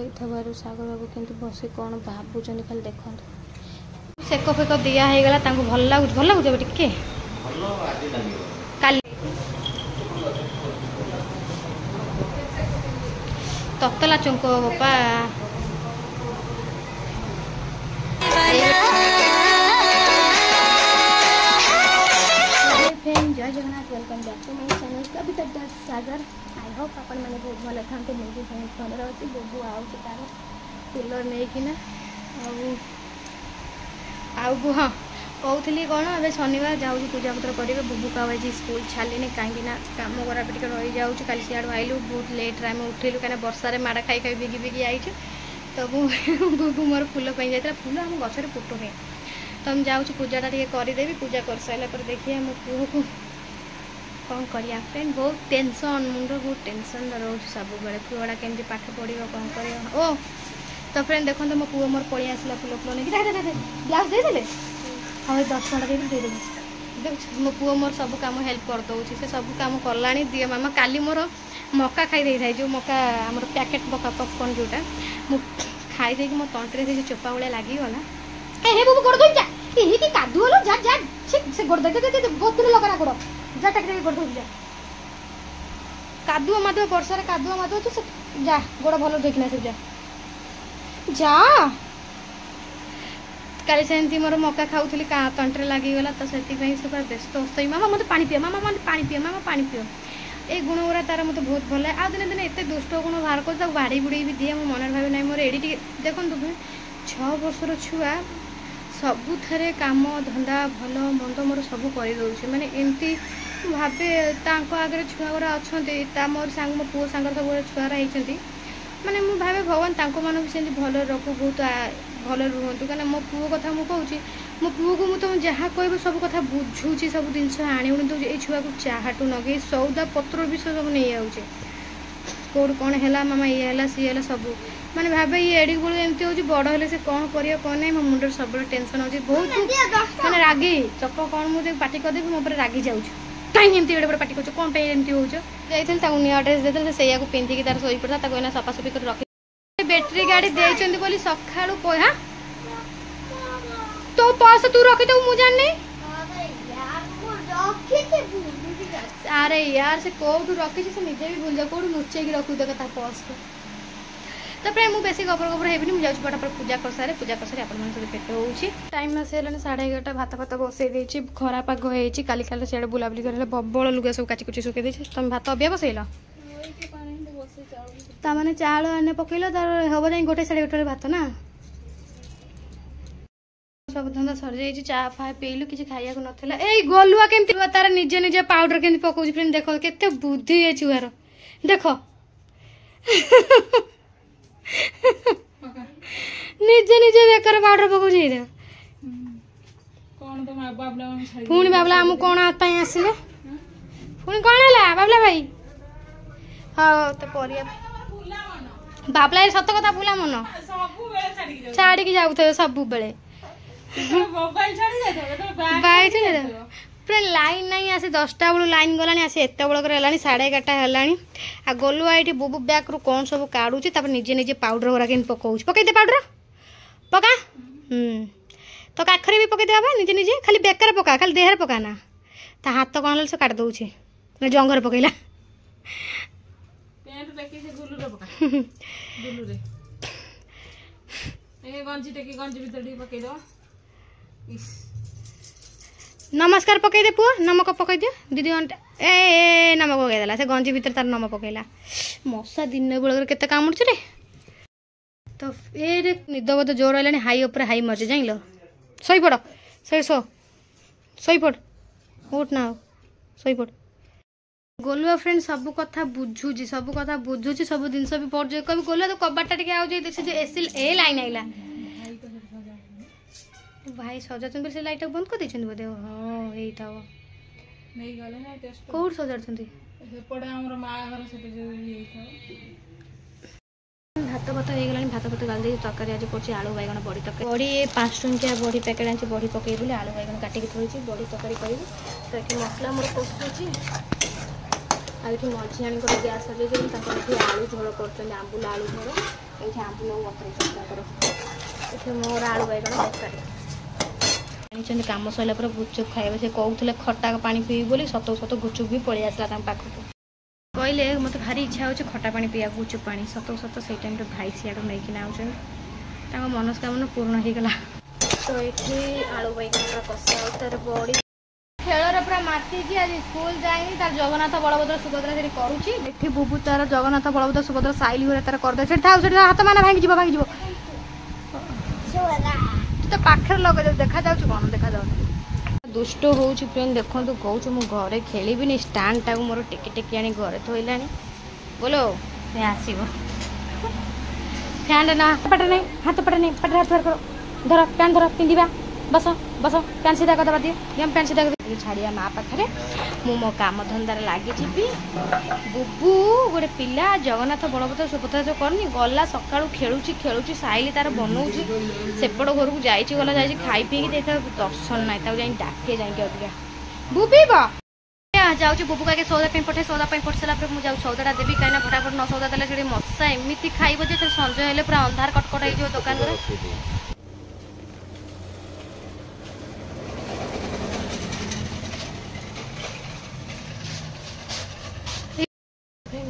ଦେଇଥିବାରୁ ସାଗର ବାବୁ କିନ୍ତୁ ବସି କ'ଣ ଭାବୁଛନ୍ତି ଖାଲି ଦେଖନ୍ତୁ। ସେକ ଫେକ ଦିଆ ହେଇଗଲା ତାଙ୍କୁ ଭଲ ଲାଗୁଛି ଏବେ ଟିକେ କାଲି ତତଲା ଚୁଙ୍କ ବାପା जय Jagannath welcome back to my channel Kavita dot Sagar. I hope आपण मैंने बहुत भल था मुझे बहुत भल अच्छी बुबू आउर कूलर नहीं कि हाँ कहूली कौन ए शनिवार जाऊँ पूजा पत्र करेंगे बुबू का आज स्कूल छाड़नी कहीं कम करा टे रही जाऊँ काली सियाड़ू आइलु बहुत लेट्रे आम उठेलु कहीं बर्षार माड़ खाई खाई बिगी बिगी आईचु तो बुबू मोर फुल जाता फुल आम गचर फुटुनी तो हम जाऊँ पूजाटा टे करदेवी पूजा कर सारा पर देखिए मो पुओ को कौन करिया फ्रेंड बहुत टेंशन मुंड बहुत टेंशन रोज सब बेले पुआड़ा केमती पाठ पढ़ कौन कर ओ तो फ्रेंड देखो मो पुओ मोर पड़ी आसला फुल फुल नहीं ग्लास देदेले हाँ 10 टका देदेवी मो पुओ मोर सब काम हेल्प कर दौर से सब काम कला दिए मामा काली मोर मका खाई दे था जो मका आम पैकेट मका पपकर्न जोटा खाई दे मो तंटे से चोपा भाया लगिगला हे बाबू गोड़ दे कि कादुआ लो जा जा से गोड़ दे बहुत लगा गोड़ जा टाक गोड़ दे जा कादुआ मादुआ वर्षा कादुआ मादुआ तो जा गोड़ भल देखना से जा जा काली सेमती मोर मका खाऊली तंटे लगिगला तो से पूरा व्यस्त अस्त मामा मत पानी पियो मामा मत पानी पियो मामा पानी पियो ये गुण गुरा तार मत बहुत भल है आ दिने दिने एत दुष्ट गुण बाहर कर बाड़ी बुड़ी भी दिए मो मन भावे ना मोर एडी देखो 6 वर्षर छुआ सबुथ काम धंदा भल मंद मोर सब कर माने एमती भावे आगे छुआ गुरा अच्छा मोर सांग मो पुओ सांग सब छुआरा होती माने मु भावे भगवान तांको मन भी सेमती भल रखु बहुत भल रुहतु कहीं मो पुओ कथा मुझे कहूँ मो पुओ को मुझे जहाँ कह सब कथा बुझुची सब जिन आनी उणी दूसरी ये छुआ को चाहाटू नगे सौदा पत्र भी सब नहीं आउचे कौट कौन है मामा ये है सी है सब मैंने भावे ये एड़ी बड़ू एमती हो बड़ हेले से कौन कर कौन नहीं मो मुंडे सब टेंशन अच्छे बहुत मैंने रागी चप कौन मुझे पार्टी करदेवी मो रागी जाऊँ कहीं एमती बड़े बड़े पार्टी कर कौन एमती हो जाइए नुआ ड्रेस देते से पिंधिकी तार शोई पड़ा ताकना सफासफी कर रखी बैटेरी गाड़ी देते बोली सका हाँ तो पर्स तू रखी दू मुझे जानी अरे यार से कौटू रखी से निजे भी भूल जा कौटू लुचे रखू देख पर्स को तो फ्रेंड मुझे बेसी गबर गबर हेबी मुझे जाऊँ फटाफट पूजा कर सारे आप भेट हो टाइम आसगला 11:30 भात भात बसई देती खरा पाग होती काली काली सियाड़े बुलाबुली कर बबल लुगा सब काची कुची सुखे देती तुम भात अबिया बसैल ताने चाउल आने पकईल तार हम जाए 1:30 भात ना सब धंदा सर जाइए चा फा पीलु किसी खाया नाला ए गलुआ केमती तार निजे निजे पाउडर केमती पकाउछ फ्रेंड देख केते बुद्धि है छुआर देख निजे निजे बेकार पाउडर पकाउछ पुणी बाबला आम कौन आसले पुणी कौन है बाबला भाई हाँ तो परिया बाबला सत कथा बुला मन छाड़ी जाऊ सब बेले पूरा लाइन नहीं आसी 10टा बेलू लाइन गलानी आसी एत बेलक 11:30 है गलुआ ये बुबू बैग रू कौन सब काढ़ुची निजे निजे पाउडर गुरा के पकाउछ पकई दे पाउडर पका तो काखरे भी पकई दे निजे निजे खाली बेकार पका खाली देहर पकाना ता हाथ कौन से काट दौचे जंगर पकईला नमस्कार पकई दे पुआ नमक पकई दे दीदी घंटा ए नमक पकईदेला से गंजी भीतर तार नमक पकईला मशा दिन बेल के काम रे तो ये निद बद जोर है हाई उपर हाई मर्जी जान शोपड़ शोपड़ उठ ना शोपड़ गोलुआ फ्रेंड सब कथा बुझुची सब कथा बुझुची सब जिनस भी पड़ जाए कभी गोलुआ तो कबाटा टे एसी ए लाइन आईला भाई सजा से लाइट बंद कर देछन बोधे हां एई था नहीं गले ना टेस्ट कोड सजारछंती पड़े हमर मा घर से जो एई था भात भात हो गलानी भात भात गाल दे तरकारी आज पड़े आलू बैगन बड़ी तरकारी बड़ी 5 टंकिया बड़ी पैकेट आनी बड़ी पकई बोली आलू बैगन काटिकी थोड़ी बड़ी तरकारी करी तो ये मसला मोर कषुची आलू मझी आनी गैस सजे आलू झोल कर आंबुला आलू झोल ये आंबुल बतर मोर आलू बैगण तरकारी कम सरला पर गुपचुप खाइबा से कहते खटा पानी पीबी बोली सत सत गुपचुप भी पलि आसला पाखक कहले मत भारी इच्छा हो खटा पानी पीवा गुपचुप पानी सत सत से टाइम भाई सियाड़ू नहीं आउन मनस्कामना पूर्ण हो गला। तो ये आलू बैगण कषा तर बड़ी खेल पूरा माती आज स्कूल जाए तार जगन्नाथ बलभद्र सुभद्रा से करुच्ची बुबू तार जगन्नाथ बलभद्र सुभद्रा साइल घरे तार करदे हाथ मान भांगी भांगी तो पाखे लगे देखा जा कौन देखा जा दुष्ट हो फ्रेंड देखो कहूँ मु घरे खेल स्टाण्ड टाक मोर टेकी टेकी आनी घरे थोला बोलो आसब फैन ना पटे नहीं हाथ पटे नहीं पटे हाथ करो धर पैंट धर पिंधा बस बस पैंट सीधा करदे दिए पैंट सीधा कर छाड़िया माँ पाखे मु मो काम धंदार लगी बुबू गोटे पिला जगन्नाथ बलभद्र सुभद्रा जो करनी गला सका खेलुची खेलुची साइली तार बनाऊँगी सेपट घर को जाइए गला जा खाई पी देखा दर्शन ना डाके जाए अधिका बुबीब जाऊँ बुबू का सौदा पठे सौदा पठ सारा मुझे सौदाटा देवी कहीं फटाफट न सौदा देले मशा एमती खाइब जो संजय हेल्ले पूरा अंधार कटकट हो दुकान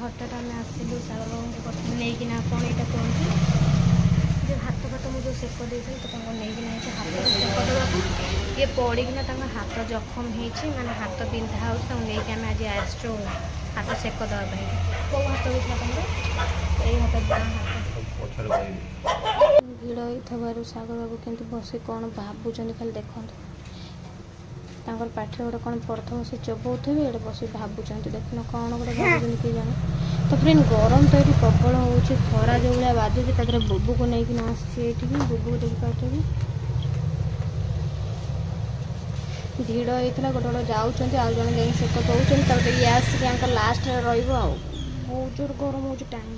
हठात आम आसलु सागर बाबू नहीं कौन यहाँ कहते जो हाथ फाट मुझे सेक दे तो नहीं हाथ सेक देवाक ये पड़ना हाथ जखम हो माने हाथ बिंधा होमें आज आसो हाथ सेक देवाई कौ हाथ होता तुम यही हाथ भिड़ होता सागर बाबू कि बस कौन भावुं खाली देखते पाठ गोटे कौन प्रथम से चबुथे ये बस भावुं देखना कौन गोटे भावुं किए जाने तो फ्रेंड गरम तो ये प्रबल हो खरा जो भाया बाजुची तादर बुबू को लेकिन आसी बुबू को देखिए भिड़ होता गोटे गोटे जाऊँ आउ जन जा सेक दौरान ये आसिक लास्ट बहुत जोर गरम हो टाइम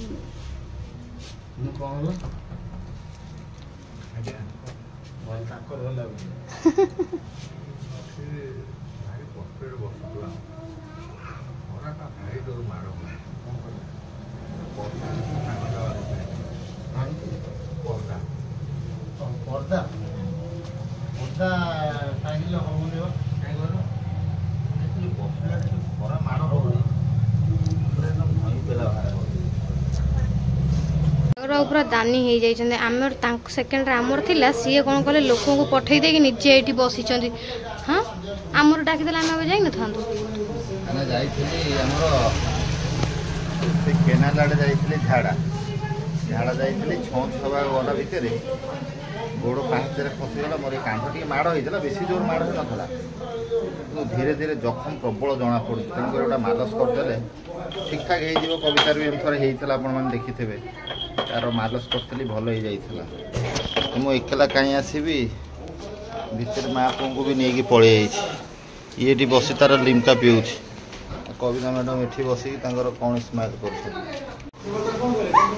पूरा दानी हो जाइए आमर सेकेंड आमर थिला सी कौन कले लोक को पठे दे निजे ये बसी हाँ आमर डाकिदेले आम जाई न था केनाल आड़े जाइए झाड़ा झाड़ा जाइए छः छवा गला भितर गोड़ पाँच खसीगला मोर कांध टी माड़ होता बेसी जोर माड़ हो नाला धीरे धीरे जखम प्रबल जना पड़े तेणुक गोटा मालस करदे ठीक ठाक हो कवितार भी थोड़े होता आपने देखिथे तार मालस करी भल हो जाता मुझे एकला कहीं आसबि भितर माँ को भी नहीं पलि ये बसी तार लिमका पीऊँ कविता मैडम ये बसिक कौन स्माइल कर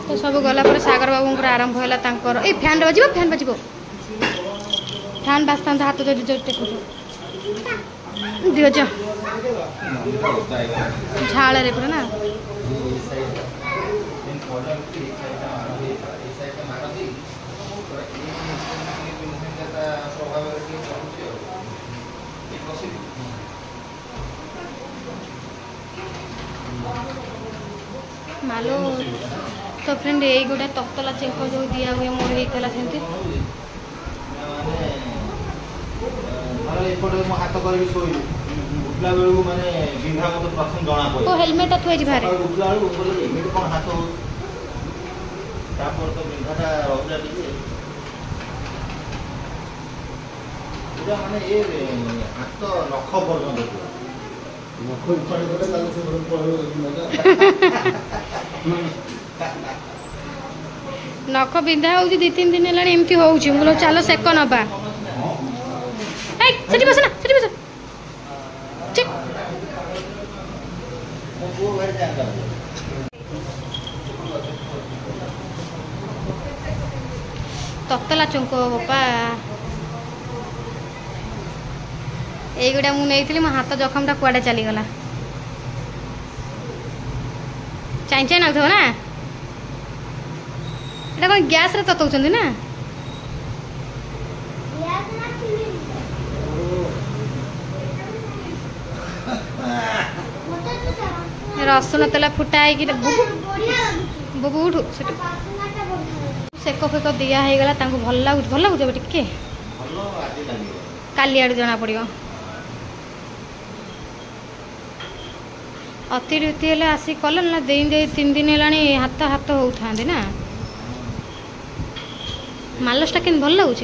तो सब गला पर सागर बाबू आरंभ है ए फैन बजो फैन बजो फैन बास्ता हाथ जो टेक दिज झाड़ रे पूरा ना मालो तो फ्रेंड यही गोटे तक्तला चेक जो दिया हुए मोर होता सेमती तो हेलमेट थुए बाहर नख बिंधा हो 2-3 दिन है एमती हो चलो सेक नवा बस ना बस तक्तला चुंक बापा यहीगुड़ा मुझे मो हाथ जखमटा कुआडे चलीगला चाई ना एटा कौन गैस रे ततौछन ना रसुण तेल फुटाई बुबू उठू सेक फेक दिया हो गला भल लगुच टिके काली आड़ जना पड़ो अतिरुति हेले आसी कल ना दे 3 दिन है हाथ हाथ होता ना मालसटा के भल लगुच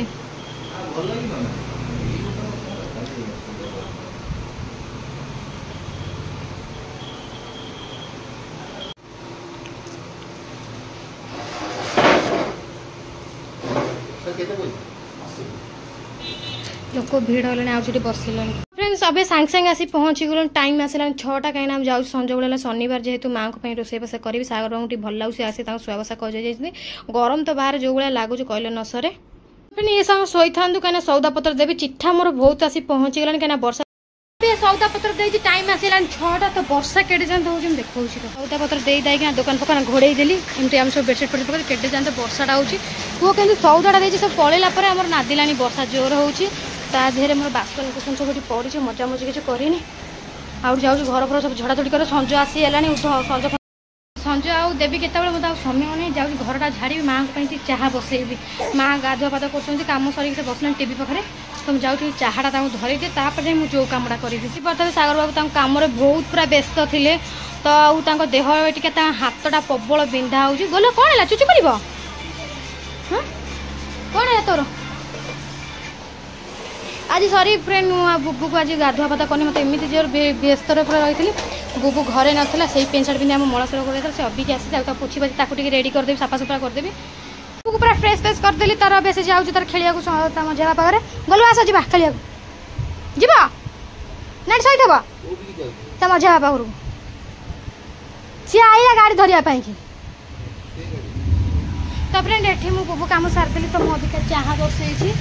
लोक भिड़ होने बसिले फ्रेंड्स अबे सांगे सांगे आसी पहुँची गल टाइम आसला 6टा कहीं हम जाऊँ संज बेला शनिवार जेहेतु माँ को रोसे बसा करी सागर बाबू टी भल लगे आसी शुआ बसा कर गरम तो बाहर जो भाई लगुच कहले न सरे ये संग शोई था कहीं सौदा पत्र देवी चिठा मोर बहुत आसी पहुँची गलानी कहीं वर्षा सौदा पत्र दे टाइम आसला 6टा तो वर्षा केटे जान हो देखा सौदा पत्र दे देना दुकान फकान घोड़े देली एमती आम सब बेडसीट फट पकड़ केटे जान वर्षाटा हो पुओ कि सौदाटा दे सब पलैला आम नादिला वर्षा जोर हो देहरे मोर बासन कुसन सब पड़ी मजामजी किसी करनी आउ जाऊँ घर फर सब झड़ाझड़ी कर संज आसीगलानी संज संज आउ देवी केतबे मतलब समय नहीं जाऊँ घरटा झाड़ी माँ चाह बसैबी माँ गाधुआ पाध कर कम सर बसना टीवी पाखे तो मुझे जाऊँ चाहटा धरी दिए तापर मुझे जो कमटा करी पारे सागर बाबू कम बहुत पूरा व्यस्त थे तो देह टे हाथटा प्रबल बिंधा हो गल कौन है चुची कर कौन है तोर आज सॉरी फ्रेंड बुबू को आज गाधुआ पाता करनी मतलब एमती जोर व्यस्त रही बुबू घरे नाला से पेंट सार्ट पिंधि मलासर कर से अबिक आसी पोछी बाजी रेडी करदेवी सफा सुफा करदेवी बुबू पूरा फ्रेश फ्रेश करदेली तार बेस जाऊँ तार खेल मजा पाखे गलु आस जा खेल जीव ना सही मजा पाखर सी आईला गाड़ी धरने की तो फ्रेंड ये बुबू कम सारिदेली तो मुझे चाह बसई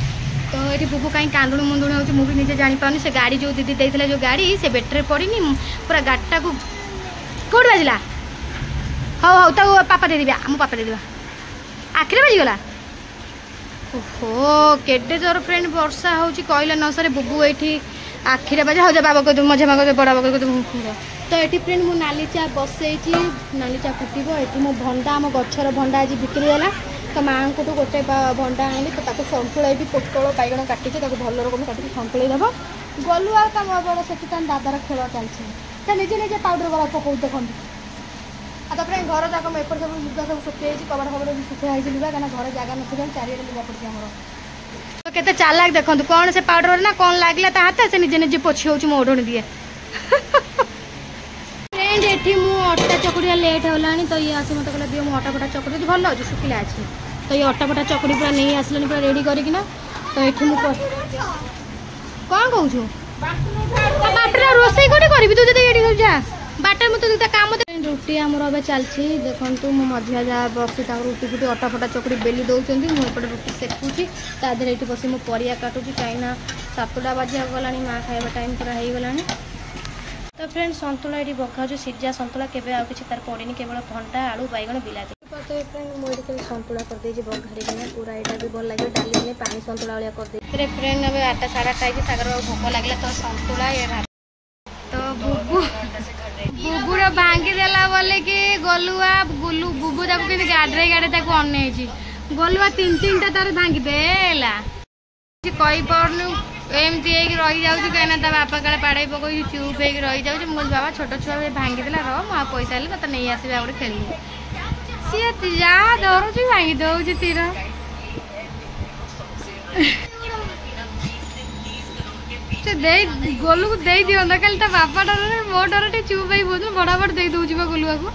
तो ये बुबू कहीं कांदुणी मुंदुणी हो मुझे निजे जापानी से गाड़ी जो दीदी देते जो गाड़ी से बेटर पड़ी पूरा गाड़ीटा को कौट बाजिला हाँ हाँ तो पापा देदेवी आम पापा देदेवा आखिरे बाजिगला ओहो केडे जोर फ्रेंड वर्षा हो कहले न सर बुबू ये आखिरे बाजे हाँ बाबा को मझे माँ को बड़ा बाबा को तो ये फ्रेंड मुझे नाली चा बसई नाली चा फुटब ये मो भंडा आम गचर भंडा आज बिक्री तो माँ को तो गोटे भंडा आनी तो संतुलाई पोटल बैगण काटी भल रकम काटिक संतुलाई देव गलु आ बड़ा से दादार खेल चलती निजे निजे पाउडर वाला पकाऊ देखते तो फ्रेंड घर जाक एपट सब लुगा सब सुखी कबाड़ खबर भी सुखाई लुगा कहीं घर जगह ना चारिटे लुगा पड़ी आमर तो केते चालाक देखो कौन से पाउडर ना कौन लगला हाथ से निजे निजे पोछी हो ओढ़णी दिए फ्रेंड ये अटा चकुड़िया लेट होगा तो ये आसी मत कहला दिए मुझे अटा फटा चकुड़ी भल अच्छे शुखिला अच्छे तो ये अटा फटा चकुड़ी पूरा नहीं आसलानी पूरा रेडी करना तो ये कौन कहूँ बाटर रोसे कौटे करी तू जो जा बाटर मत दुटा काम रुटी आमर अब चलती देखो मो मझिया जहाँ बसी रुटी फुटी अटा फटा चकुड़ी बेली दौरान मुझे रुटी सेकुची तादेह ये बस मुझे परिया काटुची कहीं 7टा बाजिया गलानी माँ खाଇବା टाइम पूरा हो गलानी तो फ्रेंड सन्तुला ये बखा सीझा सन्तुला केवे आउ किसी तार पड़ेनि केवल भंटा आलू बैगण बिलाती तो फ्रेंड मुझे सन्तुला कर बघाड़ी पूरा यहाँ भी भल लगे डाली पानी सन्तुला भाया कर फ्रेंड अब 8टा 8:30 सागर भोक लगे तो सन्तुला ये तो बुबूर भांगीदेला बोले कि गलुआ गुलू बुबू ताको कि गाड़े गाड़े अनई गलुआ 3-3टा तार भांगीदेला कही पारनु एमती रही जाऊँ कहीं बापा काले पाड़े पक चुप हो रही जाऊँ मुझे बाबा छोट छुआ भांगीदेला रहा पैसा हेल्ले तो नहीं आसबे आगे खेल सी जहाँ धरुच भांगी दौर तीर गलू को दे दिखाँ खाली बापा डर मो डर टे चुप हो बहुत बड़ा बड़ दे दूसरी गलुआ को